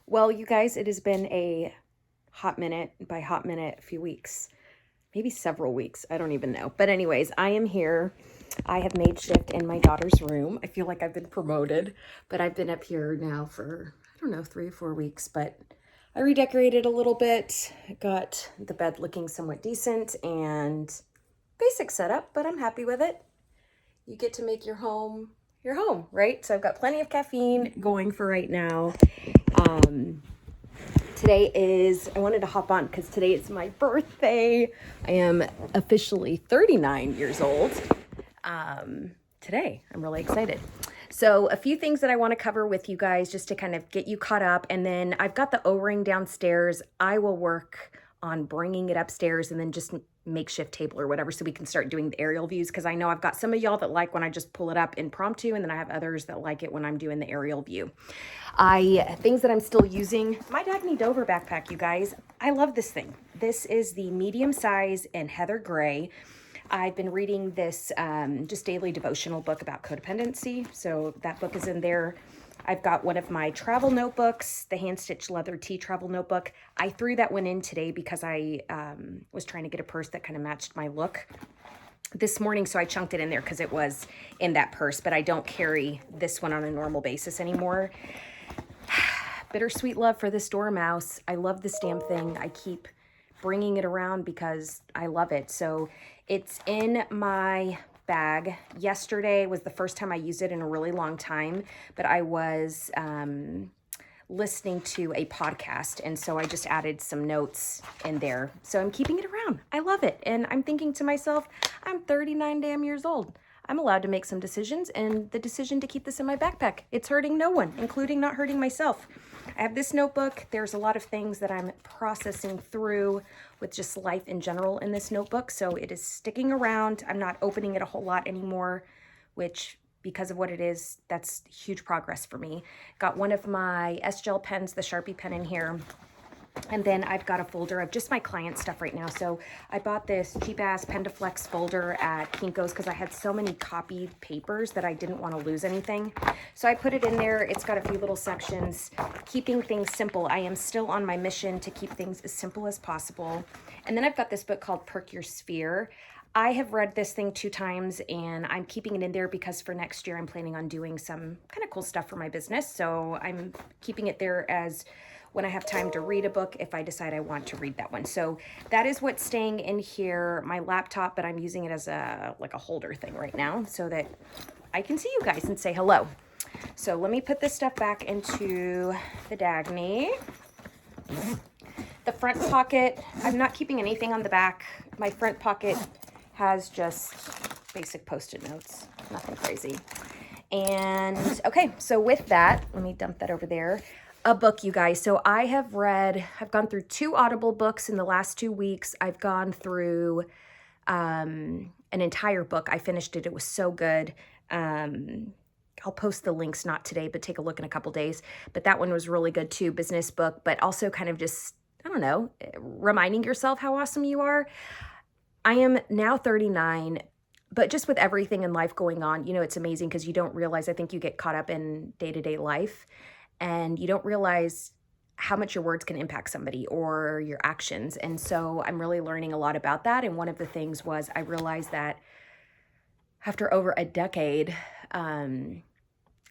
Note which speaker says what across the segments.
Speaker 1: Well, you guys, it has been a hot minute, by hot minute, a few weeks, maybe several weeks. I don't even know. But anyways, I am here. I have made shift in my daughter's room. I feel like I've been promoted, but I've been up here now for, I don't know, 3 or 4 weeks, but I redecorated a little bit, got the bed looking somewhat decent and basic setup, but I'm happy with it. You get to make your home, right? So I've got plenty of caffeine going for right now. Today is, I wanted to hop on because today is my birthday. I am officially 39 years old. Today, I'm really excited. So a few things that I want to cover with you guys just to kind of get you caught up. And then I've got the O-ring downstairs. I will work on bringing it upstairs and then just makeshift table or whatever so we can start doing the aerial views, because I know I've got some of y'all that like when I just pull it up impromptu, and then I have others that like it when I'm doing the aerial view. Things that I'm still using, my Dagny Dover backpack, you guys. I love this thing. This is the medium size in heather gray. I've been reading this just daily devotional book about codependency, so that book is in there. I've got one of my travel notebooks, the hand-stitched leather tea travel notebook. I threw that one in today because I was trying to get a purse that kind of matched my look this morning, so I chunked it in there because it was in that purse, but I don't carry this one on a normal basis anymore. Bittersweet love for this dormouse. I love this damn thing. I keep bringing it around because I love it. So it's in my bag. Yesterday was the first time I used it in a really long time, but I was listening to a podcast, and so I just added some notes in there. So I'm keeping it around. I love it. And I'm thinking to myself, I'm 39 damn years old. I'm allowed to make some decisions, and the decision to keep this in my backpack, it's hurting no one, including not hurting myself. I have this notebook. There's a lot of things that I'm processing through with just life in general in this notebook, so it is sticking around. I'm not opening it a whole lot anymore, which, because of what it is, that's huge progress for me. Got one of my S-Gel pens, the Sharpie pen, in here. And then I've got a folder of just my client stuff right now. So I bought this cheap-ass Pendaflex folder at Kinko's because I had so many copied papers that I didn't want to lose anything. So I put it in there. It's got a few little sections, keeping things simple. I am still on my mission to keep things as simple as possible. And then I've got this book called Perk Your Sphere. I have read this thing 2 times, and I'm keeping it in there because for next year I'm planning on doing some kind of cool stuff for my business. So I'm keeping it there as when I have time to read a book, if I decide I want to read that one. So that is what's staying in here, my laptop, but I'm using it as a holder thing right now so that I can see you guys and say hello. So let me put this stuff back into the Dagny. The front pocket, I'm not keeping anything on the back. My front pocket has just basic Post-it notes, nothing crazy. And okay, so with that, let me dump that over there. A book, you guys. So I've gone through 2 Audible books in the last 2 weeks. I've gone through an entire book. I finished it. It was so good. I'll post the links, not today, but take a look in a couple days. But that one was really good too, business book, but also kind of just, I don't know, reminding yourself how awesome you are. I am now 39, but just with everything in life going on, you know, it's amazing because you don't realize, I think you get caught up in day-to-day life, and you don't realize how much your words can impact somebody or your actions. And so I'm really learning a lot about that. And one of the things was I realized that after over a decade, I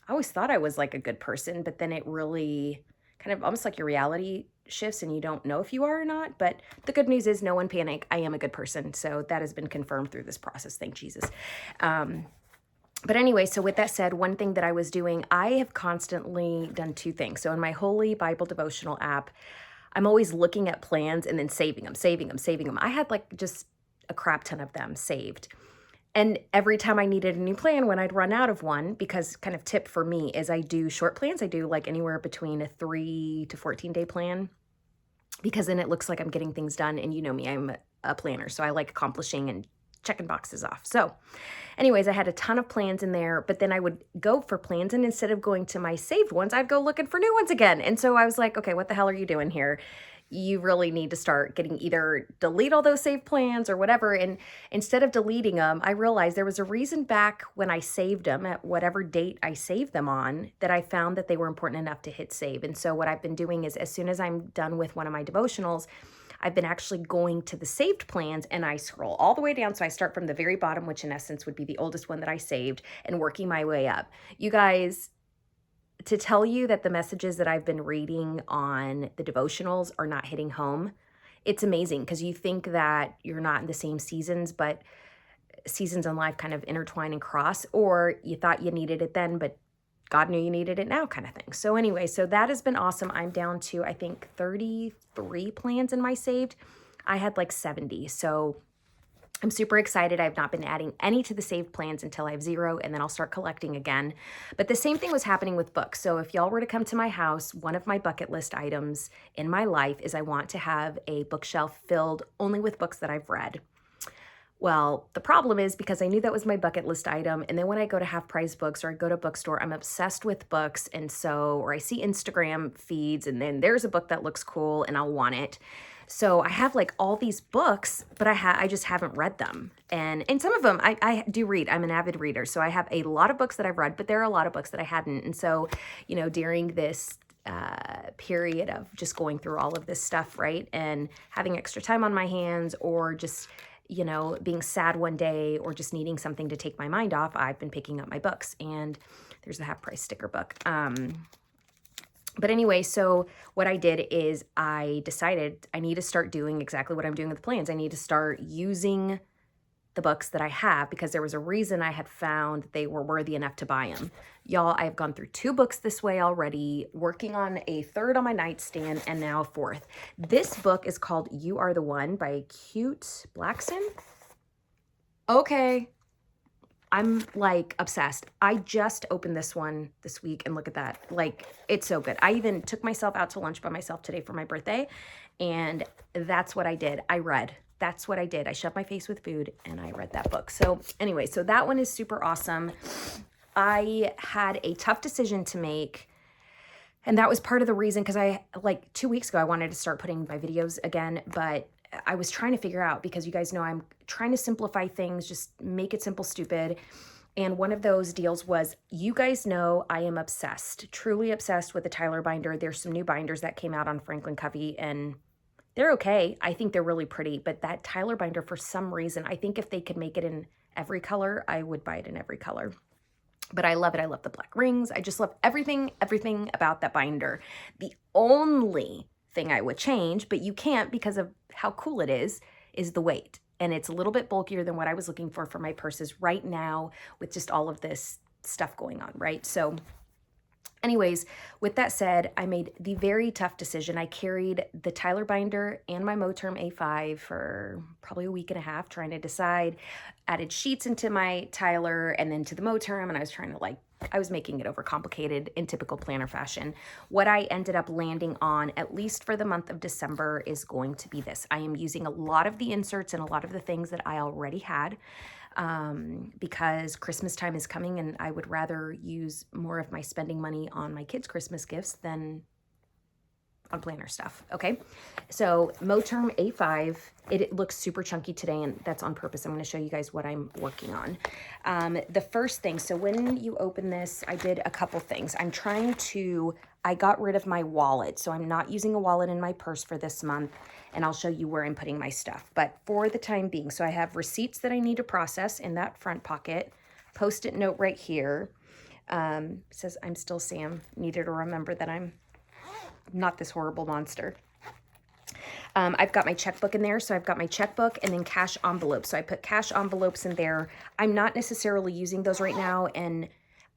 Speaker 1: always thought I was like a good person, but then it really kind of almost like your reality shifts and you don't know if you are or not. But the good news is no one panic. I am a good person. So that has been confirmed through this process. Thank Jesus. But anyway, so with that said, one thing that I was doing, I have constantly done 2 things. So in my Holy Bible Devotional app, I'm always looking at plans and then saving them. I had like just a crap ton of them saved. And every time I needed a new plan, when I'd run out of one, because kind of tip for me is I do short plans. I do like anywhere between a 3 to 14 day plan, because then it looks like I'm getting things done. And you know me, I'm a planner. So I like accomplishing and checking boxes off. So anyways, I had a ton of plans in there, but then I would go for plans, and instead of going to my saved ones, I'd go looking for new ones again. And so I was like, okay, what the hell are you doing here? you really need to start getting either delete all those saved plans or whatever. And instead of deleting them, I realized there was a reason back when I saved them at whatever date I saved them on that I found that they were important enough to hit save. And so what I've been doing is as soon as I'm done with one of my devotionals, I've been actually going to the saved plans and I scroll all the way down. So I start from the very bottom, which in essence would be the oldest one that I saved, and working my way up. You guys, to tell you that the messages that I've been reading on the devotionals are not hitting home, it's amazing because you think that you're not in the same seasons, but seasons in life kind of intertwine and cross, or you thought you needed it then, but God knew you needed it now kind of thing. So anyway, so that has been awesome. I'm down to, I think, 33 plans in my saved. I had like 70. So I'm super excited. I've not been adding any to the saved plans until I have 0, and then I'll start collecting again. But the same thing was happening with books. So if y'all were to come to my house, one of my bucket list items in my life is I want to have a bookshelf filled only with books that I've read. Well, the problem is because I knew that was my bucket list item, and then when I go to Half Price Books or I go to a bookstore, I'm obsessed with books, and so, or I see Instagram feeds, and then there's a book that looks cool, and I'll want it. So I have like all these books, but I just haven't read them. And some of them I do read. I'm an avid reader, so I have a lot of books that I've read, but there are a lot of books that I hadn't. And so, you know, during this period of just going through all of this stuff, right, and having extra time on my hands, or just, you know, being sad one day or just needing something to take my mind off, I've been picking up my books. And there's the Half Price sticker book. But anyway, so what I did is I decided I need to start doing exactly what I'm doing with the plans. I need to start using the books that I have because there was a reason I had found they were worthy enough to buy them. Y'all, I've gone through 2 books this way already, working on a 3rd on my nightstand, and now a 4th. This book is called You Are the One by Cute Blackson. Okay. I'm like obsessed. I just opened this one this week and look at that. Like, it's so good. I even took myself out to lunch by myself today for my birthday, and that's what I did. I read. That's what I did. I shoved my face with food and I read that book. So anyway, so that one is super awesome. I had a tough decision to make, and that was part of the reason because I, like 2 weeks ago, I wanted to start putting my videos again, but I was trying to figure out, because you guys know I'm trying to simplify things, just make it simple, stupid. And one of those deals was, you guys know I am obsessed, truly obsessed with the Tyler binder. There's some new binders that came out on Franklin Covey, and they're okay. I think they're really pretty, but that Tyler binder, for some reason, I think if they could make it in every color, I would buy it in every color. But I love it. I love the black rings. I just love everything about that binder. The only thing I would change, but you can't because of how cool it is the weight. And it's a little bit bulkier than what I was looking for my purses right now with just all of this stuff going on, right? So anyways, with that said, I made the very tough decision. I carried the Tyler binder and my Moterm A5 for probably a week and a half trying to decide, added sheets into my Tyler and then to the Moterm, and I was trying to I was making it overcomplicated in typical planner fashion. What I ended up landing on, at least for the month of December, is going to be this. I am using a lot of the inserts and a lot of the things that I already had, because Christmas time is coming and I would rather use more of my spending money on my kids' Christmas gifts than on planner stuff. Okay. So Moterm A5, it looks super chunky today, and that's on purpose. I'm going to show you guys what I'm working on. The first thing, so when you open this, I did a couple things. I got rid of my wallet. So I'm not using a wallet in my purse for this month, and I'll show you where I'm putting my stuff. But for the time being, so I have receipts that I need to process in that front pocket, Post-it note right here. Says, I'm still Sam. Needed to remember that I'm not this horrible monster. I've got my checkbook in there. So I've got my checkbook and then cash envelopes. So I put cash envelopes in there. I'm not necessarily using those right now, and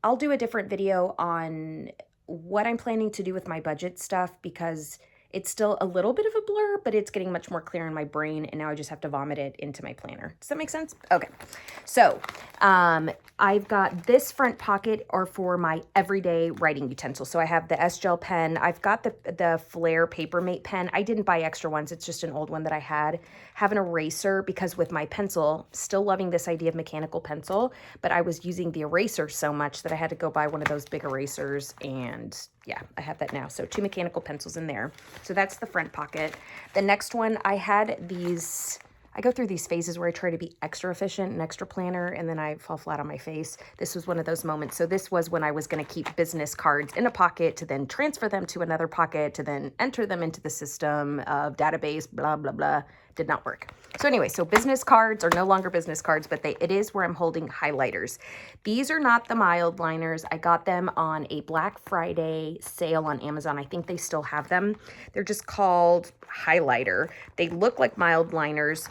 Speaker 1: I'll do a different video on what I'm planning to do with my budget stuff, because it's still a little bit of a blur, but it's getting much more clear in my brain, and now I just have to vomit it into my planner. Does that make sense? Okay. So I've got this front pocket are for my everyday writing utensils. So I have the S-Gel pen. I've got the Flair Papermate pen. I didn't buy extra ones. It's just an old one that I had. Have an eraser because with my pencil, still loving this idea of mechanical pencil, but I was using the eraser so much that I had to go buy one of those big erasers, and yeah, I have that now. So 2 mechanical pencils in there. So that's the front pocket. The next one, I had these... I go through these phases where I try to be extra efficient and extra planner, and then I fall flat on my face. This was one of those moments. So this was when I was going to keep business cards in a pocket to then transfer them to another pocket to then enter them into the system of database, blah, blah, blah. Did not work. So anyway, so business cards are no longer business cards, but it is where I'm holding highlighters. These are not the mild liners. I got them on a Black Friday sale on Amazon. I think they still have them. They're just called highlighter. They look like mild liners,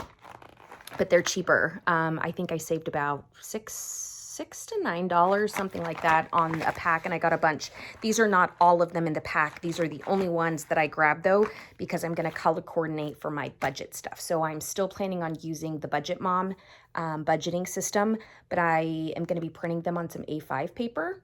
Speaker 1: but they're cheaper. I think I saved about $6 to $9, something like that, on a pack, and I got a bunch. These are not all of them in the pack. These are the only ones that I grabbed, though, because I'm going to color coordinate for my budget stuff. So I'm still planning on using the Budget Mom budgeting system, but I am going to be printing them on some A5 paper,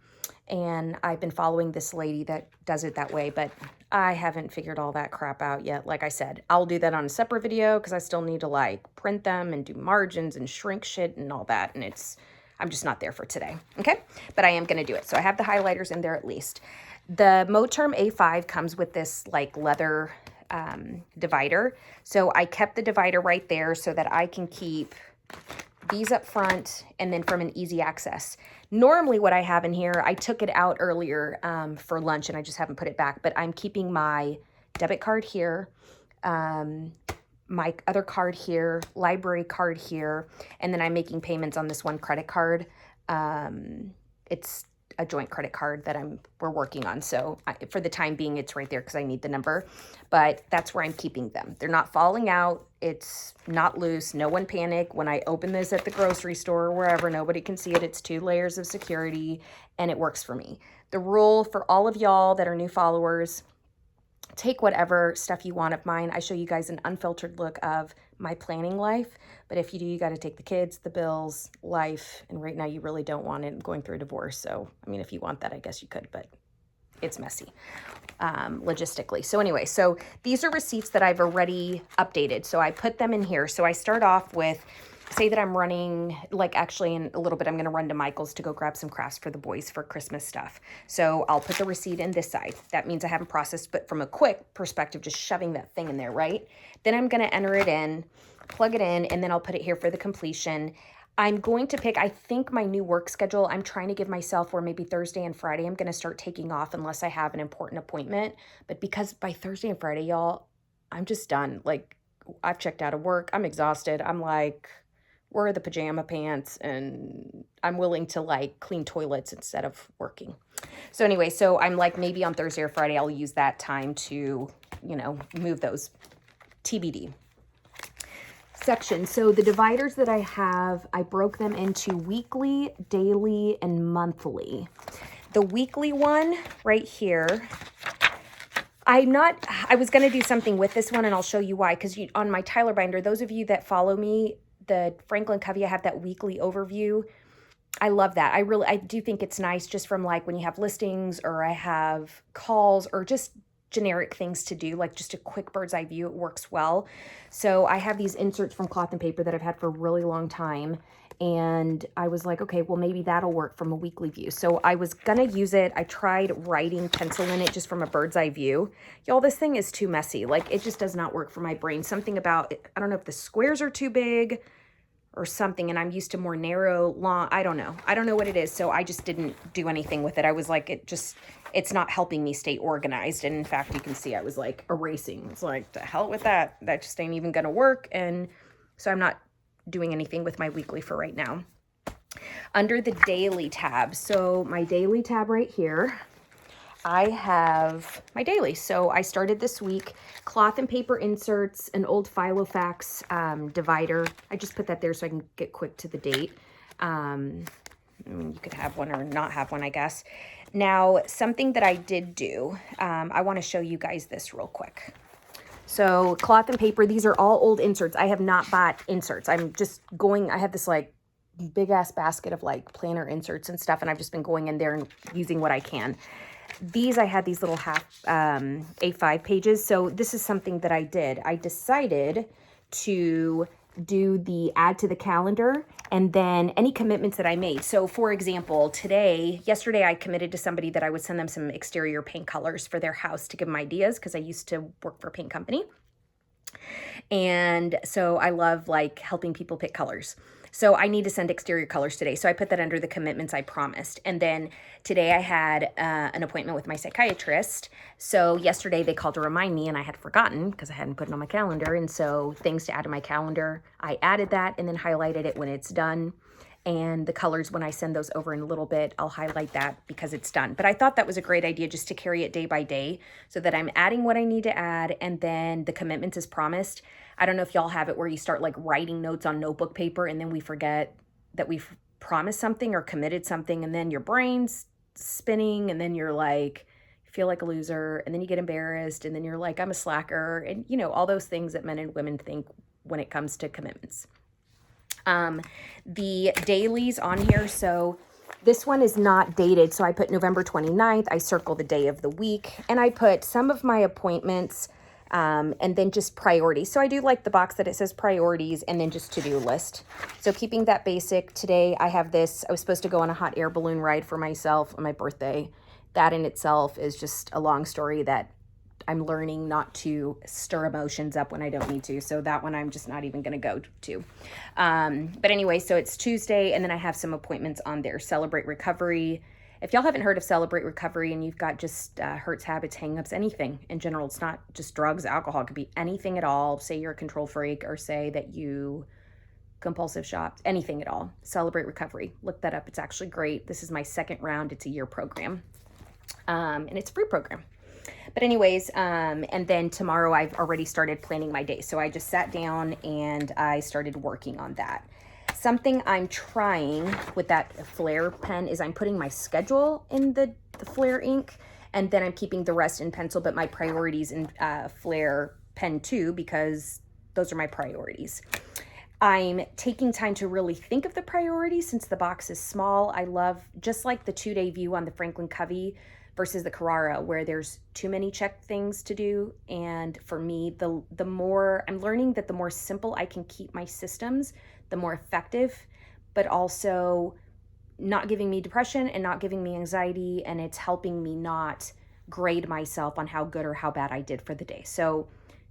Speaker 1: and I've been following this lady that does it that way, but I haven't figured all that crap out yet. Like I said, I'll do that on a separate video because I still need to like print them and do margins and shrink shit and all that, and I'm just not there for today, okay? But I am going to do it. So I have the highlighters in there at least. The Moterm A5 comes with this like leather divider. So I kept the divider right there so that I can keep these up front and then from an easy access. Normally what I have in here, I took it out earlier for lunch and I just haven't put it back, but I'm keeping my debit card here, my other card here, library card here, and then I'm making payments on this one credit card. It's a joint credit card that we're working on. So for the time being, it's right there because I need the number, but that's where I'm keeping them. They're not falling out. It's not loose. No one panic. When I open this at the grocery store or wherever, nobody can see it. It's 2 layers of security and it works for me. The rule for all of y'all that are new followers, take whatever stuff you want of mine. I show you guys an unfiltered look of my planning life. But if you do, you got to take the kids, the bills, life. And right now you really don't want it. I'm going through a divorce. So, I mean, if you want that, I guess you could, but it's messy logistically. So anyway, so these are receipts that I've already updated. So I put them in here. So I start off with, say that I'm running, like actually in a little bit, I'm going to run to Michael's to go grab some crafts for the boys for Christmas stuff. So I'll put the receipt in this side. That means I haven't processed, but from a quick perspective, just shoving that thing in there, right? Then I'm going to enter it in, plug it in, and then I'll put it here for the completion. I'm going to pick, I think, my new work schedule. I'm trying to give myself where maybe Thursday and Friday I'm going to start taking off unless I have an important appointment. But because by Thursday and Friday, y'all, I'm just done. Like, I've checked out of work. I'm exhausted. I'm like, where are the pajama pants? And I'm willing to like clean toilets instead of working. So anyway, so I'm like, maybe on Thursday or Friday, I'll use that time to, you know, move those. TBD. Section. So the dividers that I have, I broke them into weekly, daily, and monthly. The weekly one right here, I was going to do something with this one and I'll show you why. Because on my Tyler binder, those of you that follow me, the Franklin Covey, I have that weekly overview. I love that. I do think it's nice just from like when you have listings or I have calls or just generic things to do, like just a quick bird's eye view. It works well. So I have these inserts from Cloth and Paper that I've had for a really long time. And I was like, okay, well, maybe that'll work from a weekly view. So I was going to use it. I tried writing pencil in it just from a bird's eye view. Y'all, this thing is too messy. Like, it just does not work for my brain. Something about it, I don't know if the squares are too big or something, and I'm used to more narrow, long, I don't know. I don't know what it is. So I just didn't do anything with it. I was like, it's not helping me stay organized. And in fact, you can see I was like erasing. It's like, the hell with that. That just ain't even going to work. And so I'm not doing anything with my weekly for right now. Under the daily tab, so my daily tab right here, I have my daily. So I started this week, Cloth and Paper inserts, an old Filofax divider. I just put that there so I can get quick to the date. I mean, you could have one or not have one, I guess. Now, something that I did do, I want to show you guys this real quick. So Cloth and Paper, these are all old inserts. I have not bought inserts. I'm just going, I have this like big ass basket of like planner inserts and stuff, and I've just been going in there and using what I can. These, I had these little half A5 pages. So this is something that I did. I decided to do the add to the calendar and then any commitments that I made. So for example, yesterday I committed to somebody that I would send them some exterior paint colors for their house to give them ideas, because I used to work for a paint company. And so I love like helping people pick colors. So I need to send exterior colors today. So I put that under the commitments I promised. And then today I had an appointment with my psychiatrist. So yesterday they called to remind me, and I had forgotten because I hadn't put it on my calendar. And so things to add to my calendar, I added that and then highlighted it when it's done. And the colors, when I send those over in a little bit, I'll highlight that because it's done. But I thought that was a great idea, just to carry it day by day so that I'm adding what I need to add, and then the commitments is promised. I don't know if y'all have it where you start like writing notes on notebook paper and then we forget that we've promised something or committed something, and then your brain's spinning, and then you're like, feel like a loser, and then you get embarrassed, and then you're like, I'm a slacker, and you know, all those things that men and women think when it comes to commitments. The dailies on here, so this one is not dated, so I put November 29th, I circle the day of the week, and I put some of my appointments, and then just priorities. So I do like the box that it says priorities and then just to-do list. So keeping that basic. Today I have this, I was supposed to go on a hot air balloon ride for myself on my birthday. That in itself is just a long story that I'm learning not to stir emotions up when I don't need to. So that one I'm just not even going to go to. But anyway, so it's Tuesday, and then I have some appointments on there. Celebrate Recovery. If y'all haven't heard of Celebrate Recovery and you've got just hurts, habits, hang-ups, anything in general, it's not just drugs, alcohol, it could be anything at all. Say you're a control freak, or say that you compulsive shopped, anything at all. Celebrate Recovery. Look that up. It's actually great. This is my second round. It's a year program. And it's a free program. But anyways, and then tomorrow I've already started planning my day. So I just sat down and I started working on that. Something I'm trying with that Flair pen is I'm putting my schedule in the Flair ink, and then I'm keeping the rest in pencil, but my priorities in Flair pen too, because those are my priorities. I'm taking time to really think of the priorities since the box is small. I love, just like the 2-day view on the Franklin Covey versus the Carrara, where there's too many check things to do. And for me, the more I'm learning that the more simple I can keep my systems, the more effective, but also not giving me depression and not giving me anxiety. And it's helping me not grade myself on how good or how bad I did for the day. So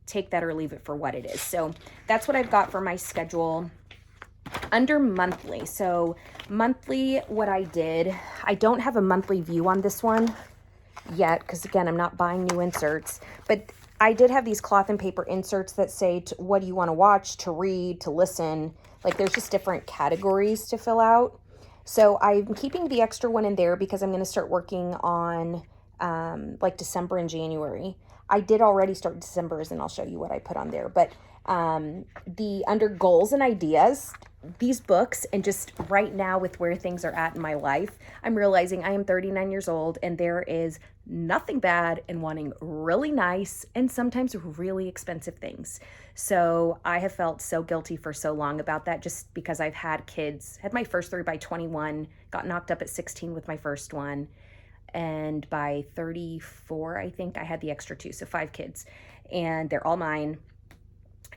Speaker 1: take that or leave it for what it is. So that's what I've got for my schedule. Under monthly, so monthly, what I did, I don't have a monthly view on this one yet, because again, I'm not buying new inserts, but I did have these cloth and paper inserts that say, what do you want to watch, to read, to listen? Like there's just different categories to fill out. So I'm keeping the extra one in there because I'm going to start working on like December and January. I did already start December's, and I'll show you what I put on there. But the under goals and ideas, these books, and just right now with where things are at in my life, I'm realizing I am 39 years old, and there is nothing bad in wanting really nice and sometimes really expensive things. So I have felt so guilty for so long about that, just because I've had kids, had my first 3 by 21, got knocked up at 16 with my first one. And by 34, I think I had the extra 2. So 5 kids, and they're all mine.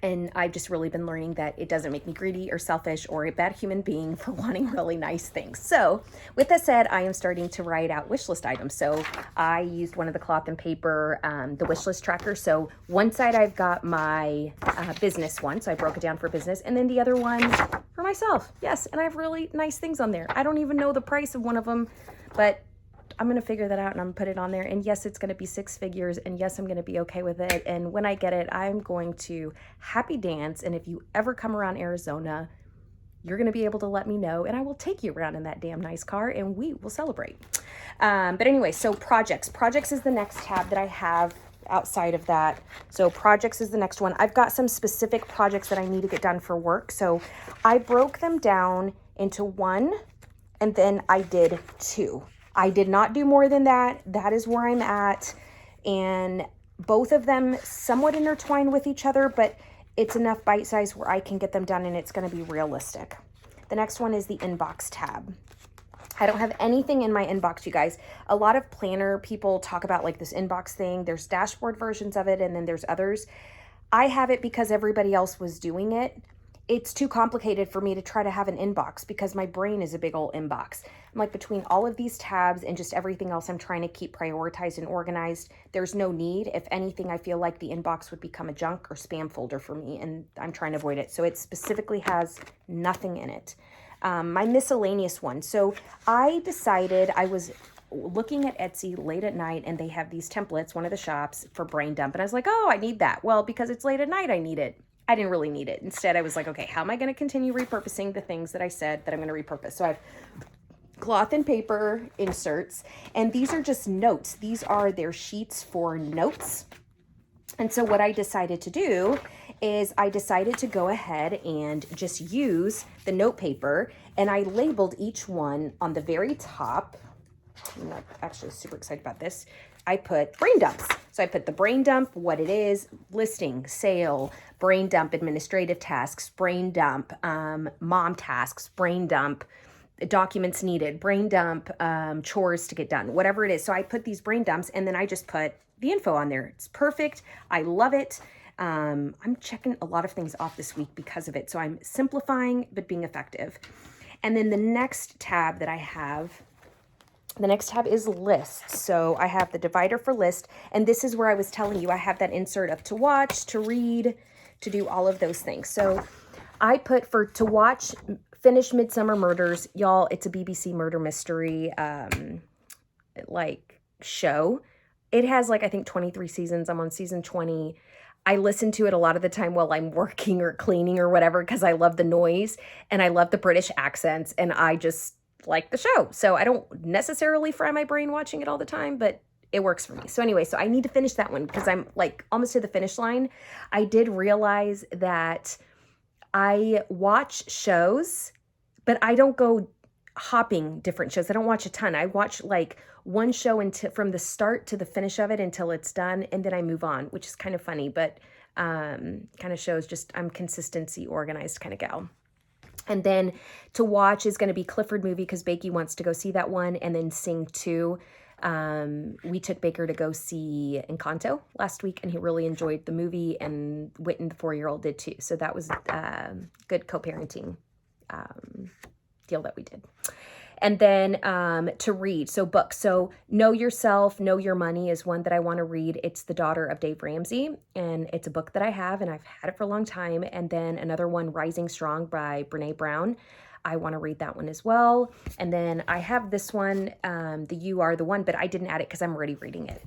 Speaker 1: And I've just really been learning that it doesn't make me greedy or selfish or a bad human being for wanting really nice things. So with that said, I am starting to write out wish list items. So I used one of the cloth and paper, the Wishlist Tracker. So one side I've got my business one. So I broke it down for business, and then the other one for myself. Yes, and I have really nice things on there. I don't even know the price of one of them, but I'm going to figure that out, and I'm going to put it on there. And yes, it's going to be 6 figures, and yes, I'm going to be okay with it. And when I get it, I'm going to happy dance. And if you ever come around Arizona, you're going to be able to let me know, and I will take you around in that damn nice car, and we will celebrate. But anyway, so projects. Projects is the next tab that I have outside of that. So projects is the next one. I've got some specific projects that I need to get done for work. So I broke them down into 1, and then I did 2. I did not do more than that. That is where I'm at. And both of them somewhat intertwined with each other, but it's enough bite size where I can get them done and it's going to be realistic. The next one is the inbox tab. I don't have anything in my inbox, you guys. A lot of planner people talk about like this inbox thing. There's dashboard versions of it, and then there's others. I have it because everybody else was doing it. It's too complicated for me to try to have an inbox because my brain is a big old inbox. I'm like, between all of these tabs and just everything else I'm trying to keep prioritized and organized, there's no need. If anything, I feel like the inbox would become a junk or spam folder for me, and I'm trying to avoid it. So it specifically has nothing in it. My miscellaneous one. So I decided, I was looking at Etsy late at night, and they have these templates, one of the shops, for brain dump. And I was like, oh, I need that. Well, because it's late at night, I need it. I didn't really need it. Instead, I was like, okay, how am I going to continue repurposing the things that I said that I'm going to repurpose? So I have cloth and paper inserts, and these are just notes. These are their sheets for notes. And so what I decided to do is I decided to go ahead and just use the note paper, and I labeled each one on the very top. I'm not actually super excited about this. I put brain dumps. So I put the brain dump, what it is, listing, sale, brain dump, administrative tasks, brain dump, mom tasks, brain dump, documents needed, brain dump, chores to get done, whatever it is. So I put these brain dumps, and then I just put the info on there. It's perfect. I love it. I'm checking a lot of things off this week because of it. So I'm simplifying, but being effective. And then the next tab that I have, the next tab is lists. So I have the divider for list. And this is where I was telling you, I have that insert of to watch, to read, to do all of those things. So I put for to watch, finish Midsummer Murders. Y'all, it's a BBC murder mystery, like show. It has like, I think 23 seasons. I'm on season 20. I listen to it a lot of the time while I'm working or cleaning or whatever, because I love the noise and I love the British accents, and I just like the show. So I don't necessarily fry my brain watching it all the time, but it works for me. So anyway, so I need to finish that one because I'm like almost to the finish line. I did realize that I watch shows, but I don't go hopping different shows. I don't watch a ton. I watch like one show from the start to the finish of it until it's done, and then I move on, which is kind of funny, but kind of shows just I'm consistency organized kind of gal. And then to watch is going to be Clifford movie because Bakey wants to go see that one, and then Sing 2. We took Baker to go see Encanto last week, and he really enjoyed the movie, and Witten, the 4-year-old, did too. So that was good co-parenting deal that we did. And then to read, so books. So Know Yourself, Know Your Money is one that I want to read. It's The Daughter of Dave Ramsey, and it's a book that I have, and I've had it for a long time. And then another one, Rising Strong by Brene Brown. I want to read that one as well. And then I have this one, the You Are the One, but I didn't add it because I'm already reading it.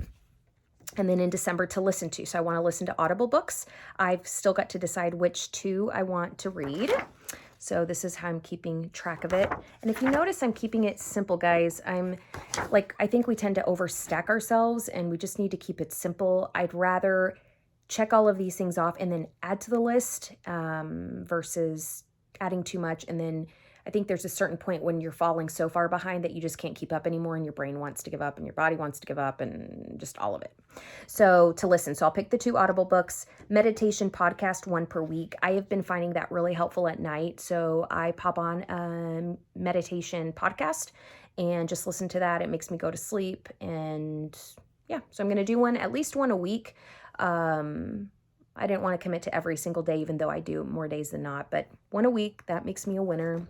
Speaker 1: And then in December to listen to. So I want to listen to Audible books. I've still got to decide which 2 I want to read. So this is how I'm keeping track of it. And if you notice, I'm keeping it simple, guys. I think we tend to overstack ourselves, and we just need to keep it simple. I'd rather check all of these things off and then add to the list versus adding too much. And then I think there's a certain point when you're falling so far behind that you just can't keep up anymore, and your brain wants to give up and your body wants to give up and just all of it. So to listen. So I'll pick the 2 Audible books, meditation podcast, 1 per week. I have been finding that really helpful at night. So I pop on a meditation podcast and just listen to that. It makes me go to sleep. And yeah, so I'm going to do at least one a week. I didn't want to commit to every single day, even though I do more days than not, but 1 a week, that makes me a winner.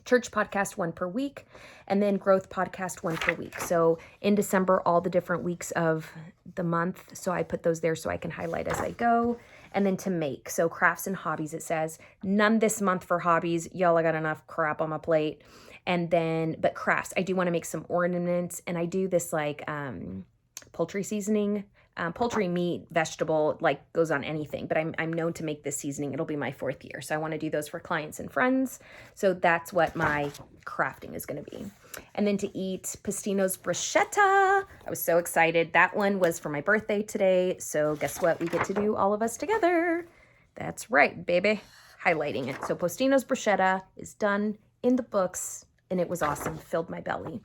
Speaker 1: Church podcast, 1 per week, and then growth podcast, 1 per week. So in December, all the different weeks of the month. So I put those there so I can highlight as I go. And then to make. So crafts and hobbies, it says none this month for hobbies. Y'all, I got enough crap on my plate. And then, but crafts, I do want to make some ornaments, and I do this like poultry seasoning. Poultry, meat, vegetable, like goes on anything, but I'm known to make this seasoning. It'll be my 4th year. So I want to do those for clients and friends. So that's what my crafting is going to be. And then to eat Pastino's bruschetta. I was so excited. That one was for my birthday today. So guess what? We get to do all of us together. That's right, baby. Highlighting it. So Postino's bruschetta is done in the books, and it was awesome. Filled my belly.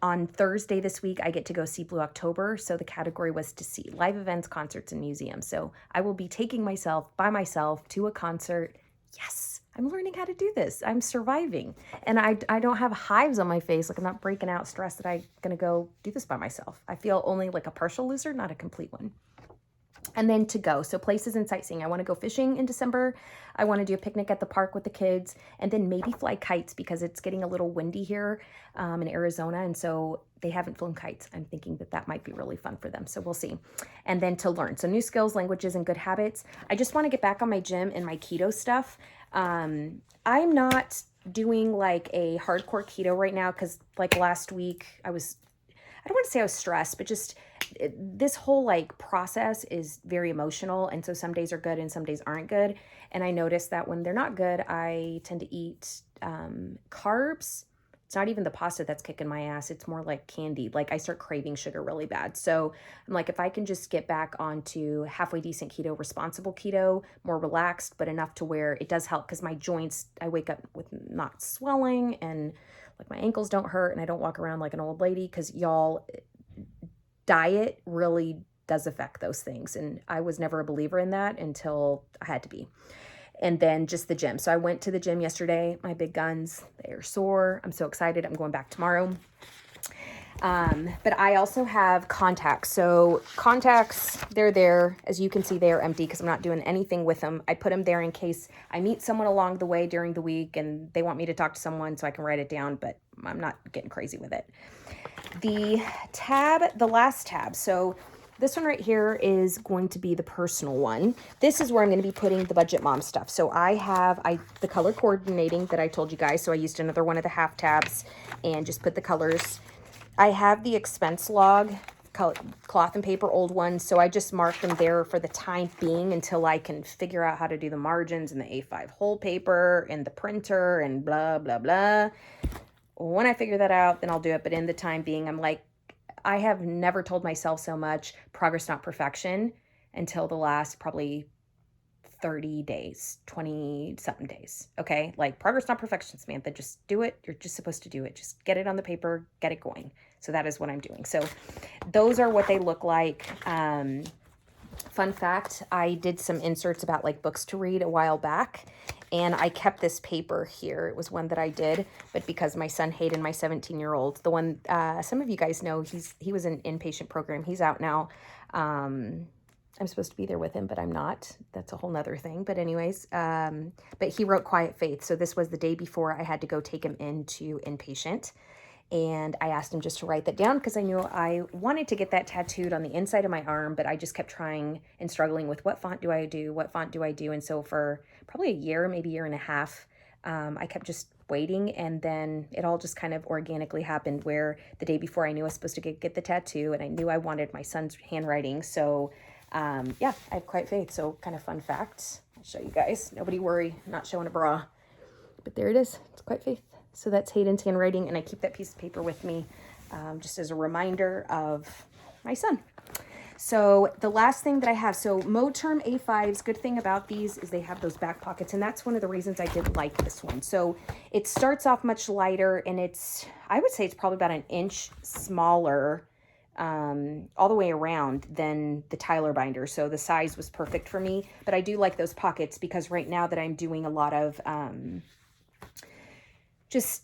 Speaker 1: On Thursday this week, I get to go see Blue October. So the category was to see live events, concerts, and museums. So I will be taking myself by myself to a concert. Yes, I'm learning how to do this. I'm surviving. And I don't have hives on my face. Like, I'm not breaking out stressed that I'm going to go do this by myself. I feel only like a partial loser, not a complete one. And then to go. So places and sightseeing. I want to go fishing in December. I want to do a picnic at the park with the kids, and then maybe fly kites because it's getting a little windy here in Arizona. And so they haven't flown kites. I'm thinking that that might be really fun for them. So we'll see. And then to learn. So new skills, languages, and good habits. I just want to get back on my gym and my keto stuff. I'm not doing like a hardcore keto right now because like last week I don't want to say I was stressed, but just this whole like process is very emotional. And so some days are good and some days aren't good. And I noticed that when they're not good, I tend to eat carbs. It's not even the pasta that's kicking my ass. It's more like candy. Like I start craving sugar really bad. So I'm like, if I can just get back onto halfway decent keto, responsible keto, more relaxed, but enough to where it does help because my joints, I wake up with not swelling and like my ankles don't hurt and I don't walk around like an old lady because y'all, diet really does affect those things. And I was never a believer in that until I had to be. And then just the gym. So I went to the gym yesterday, my big guns, they are sore. I'm so excited. I'm going back tomorrow. But I also have contacts. So contacts, they're there. As you can see, they are empty because I'm not doing anything with them. I put them there in case I meet someone along the way during the week and they want me to talk to someone so I can write it down, but I'm not getting crazy with it. The last tab. So this one right here is going to be the personal one. This is where I'm going to be putting the budget mom stuff. So I have the color coordinating that I told you guys. So I used another one of the half tabs and just put the colors. I have the expense log, cloth and paper, old ones. So I just marked them there for the time being until I can figure out how to do the margins and the A5 whole paper and the printer and blah, blah, blah. When I figure that out, then I'll do it. But in the time being, I'm like, I have never told myself so much, progress, not perfection, until the last probably 30 days, 20 something days. Okay. Like progress, not perfection, Samantha, just do it. You're just supposed to do it. Just get it on the paper, get it going. So that is what I'm doing. So those are what they look like. Fun fact, I did some inserts about like books to read a while back, and I kept this paper here. It was one that I did, but because my son Hayden, my 17-year-old, the one, some of you guys know, he was an inpatient program. He's out now. I'm supposed to be there with him, but I'm not. That's a whole nother thing. But anyways, but he wrote Quiet Faith. So this was the day before I had to go take him into inpatient. And I asked him just to write that down because I knew I wanted to get that tattooed on the inside of my arm, but I just kept trying and struggling with what font do I do? What font do I do? And so for probably a year, maybe a year and a half, I kept just waiting. And then it all just kind of organically happened where the day before I knew I was supposed to get the tattoo, and I knew I wanted my son's handwriting. So yeah, I have Quiet Faith. So kind of fun fact. I'll show you guys. Nobody worry, I'm not showing a bra. But there it is. It's Quiet Faith. So that's Hayden's handwriting, and I keep that piece of paper with me just as a reminder of my son. So the last thing that I have, so Moterm A5s, good thing about these is they have those back pockets, and that's one of the reasons I did like this one. So it starts off much lighter, and I would say it's probably about an inch smaller all the way around than the Tyler binder. So the size was perfect for me, but I do like those pockets because right now that I'm doing a lot of just,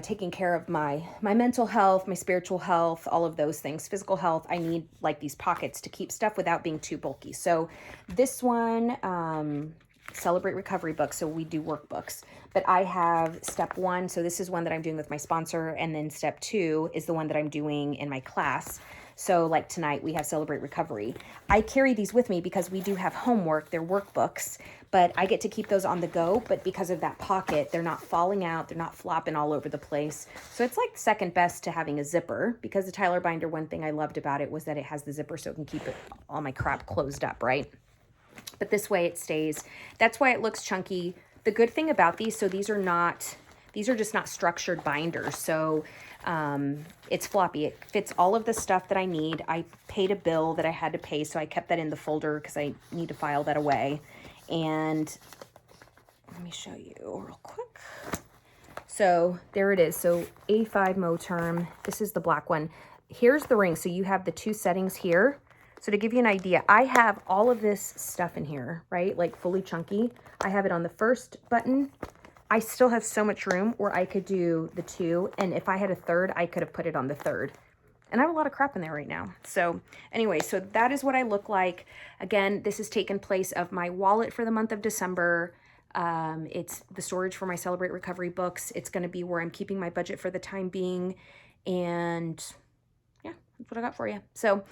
Speaker 1: taking care of my mental health, my spiritual health, all of those things, physical health, I need like these pockets to keep stuff without being too bulky. So this one, Celebrate Recovery book. So we do workbooks, but I have step 1. So this is one that I'm doing with my sponsor. And then step 2 is the one that I'm doing in my class. So like tonight we have Celebrate Recovery. I carry these with me because we do have homework, they're workbooks, but I get to keep those on the go. But because of that pocket, they're not falling out, they're not flopping all over the place. So it's like second best to having a zipper, because the Tyler binder, one thing I loved about it was that it has the zipper so it can keep all my crap closed up, right? But this way it stays. That's why it looks chunky. The good thing about these, so these are just not structured binders. So it's floppy. It fits all of the stuff that I need. I paid a bill that I had to pay, so I kept that in the folder because I need to file that away. And let me show you real quick. So there it is. So A5 Moterm. This is the black one. Here's the ring. So you have the 2 settings here. So to give you an idea, I have all of this stuff in here, right? Like fully chunky. I have it on the first button. I still have so much room where I could do the 2. And if I had a third, I could have put it on the third. And I have a lot of crap in there right now. So anyway, so that is what I look like. Again, this has taken place of my wallet for the month of December. It's the storage for my Celebrate Recovery books. It's going to be where I'm keeping my budget for the time being. And yeah, that's what I got for you. So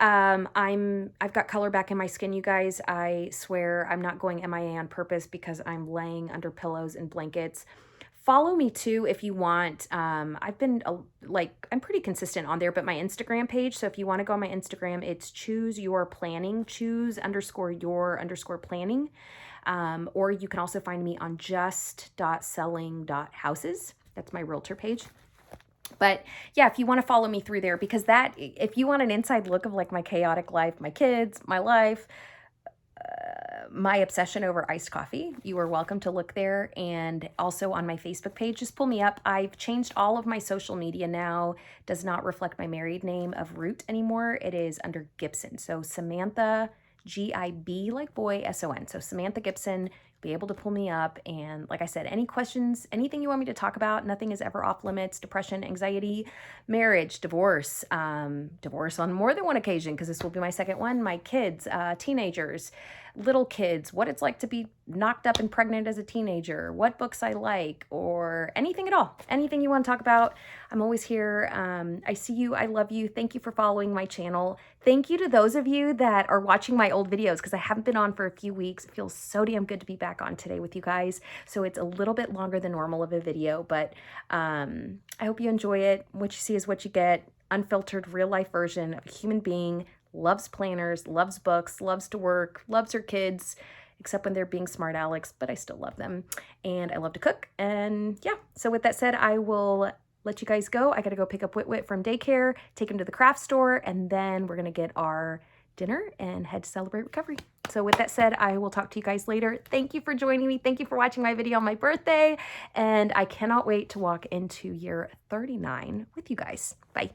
Speaker 1: I've got color back in my skin, you guys. I swear I'm not going MIA on purpose because I'm laying under pillows and blankets. Follow me too if you want. I've been I'm pretty consistent on there, but my Instagram page. So if you want to go on my Instagram, it's choose your planning, choose_your_planning. Or you can also find me on just.selling.houses. That's my realtor page. But yeah, if you want to follow me through there, because if you want an inside look of like my chaotic life, my kids, my life, my obsession over iced coffee, you are welcome to look there. And also on my Facebook page, just pull me up. I've changed all of my social media now. Does not reflect my married name of Root anymore. It is under Gibson. So Samantha, G-I-B like boy, S-O-N. So Samantha Gibson, be able to pull me up. And like I said, any questions, anything you want me to talk about, nothing is ever off limits. Depression, anxiety, marriage, divorce, divorce on more than one occasion, because this will be my second one, my kids, teenagers, little kids, what it's like to be knocked up and pregnant as a teenager, what books I like, or anything at all. Anything you want to talk about, I'm always here. I see you. I love you. Thank you for following my channel. Thank you to those of you that are watching my old videos, because I haven't been on for a few weeks. It feels so damn good to be back on today with you guys. So it's a little bit longer than normal of a video, but I hope you enjoy it. What you see is what you get. Unfiltered, real life version of a human being. Loves planners, loves books, loves to work, loves her kids, except when they're being smart Alex, but I still love them. And I love to cook. And yeah, so with that said, I will let you guys go. I got to go pick up Wit from daycare, take him to the craft store, and then we're going to get our dinner and head to Celebrate Recovery. So with that said, I will talk to you guys later. Thank you for joining me. Thank you for watching my video on my birthday. And I cannot wait to walk into year 39 with you guys. Bye.